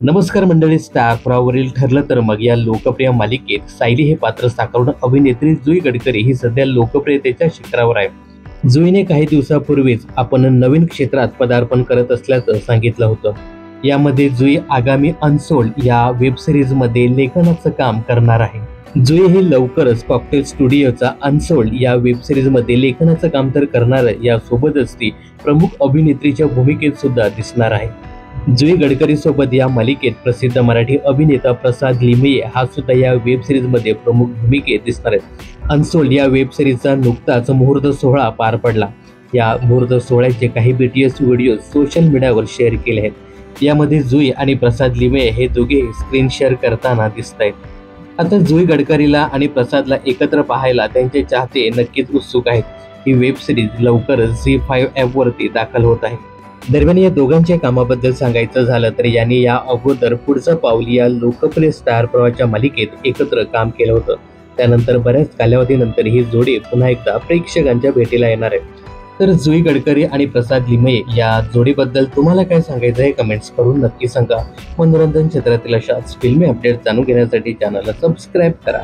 नमस्कार मंडळी, स्टार प्रवाहावरील ठरलं तर मग या लोकप्रिय मालिकेत सायली हे पात्र साकारून अभिनेत्री जुई गडकरी ही सध्या लोकप्रियतेच्या शिखरावर आहे. जुईने काही दिवसापूर्वीच आपण नवीन क्षेत्रात पदार्पण करत असल्याचं सांगितलं होतं. यामध्ये जुई आगामी अनसोल्ड या वेब सिरीज मध्ये लेखनाचं काम करणार आहे. जुई ही लवकरच कॉकटेल स्टुडिओचा अनसोल्ड या वेब सिरीज मध्ये लेखनाचं काम तर करणार आहे, यासोबतच ती प्रमुख अभिनेत्रीच्या भूमिकेत सुद्धा दिसणार आहे. जुई गडकरी सोबत या मालिकेत प्रसिद्ध मराठी अभिनेता प्रसाद लिमये हा सुद्धा या वेब सिरीज मध्ये प्रमुख भूमिकेत दिसणार आहे. अनसोल्ड या वेब सिरीजचा नुकताच मुहूर्त सोहळा पार पडला. या मुहूर्त सोहळ्याचे काही बीटीएस व्हिडिओ सोशल मीडियावर शेअर केले आहेत. यामध्ये जुई आणि प्रसाद लिमये हे दोघे स्क्रीन शेअर करताना दिसत आहेत. आता जुई गडकरीला आणि प्रसादला एकत्र पाहायला त्यांचे चाहते नक्कीच उत्सुक आहेत. ही वेब सिरीज लवकरच झी5 ॲप वरती दाखल होत आहे. दरम्यान या दोघांच्या कामाबद्दल सांगायचं झालं तर यांनी या अगोदर पुढचं पाऊल या लोकप्रिय स्टार प्रवाहाच्या मालिकेत एकत्र काम केलं होतं. त्यानंतर बऱ्याच कालावधीनंतर ही जोडी पुन्हा एकदा प्रेक्षकांच्या भेटीला येणार आहे. तर जुई गडकरी आणि प्रसाद लिमये या जोडीबद्दल तुम्हाला काय सांगायचं आहे कमेंट्स करून नक्की सांगा. मनोरंजन क्षेत्रातील अशाच फिल्मी अपडेट जाणून घेण्यासाठी चॅनलला सबस्क्राईब करा.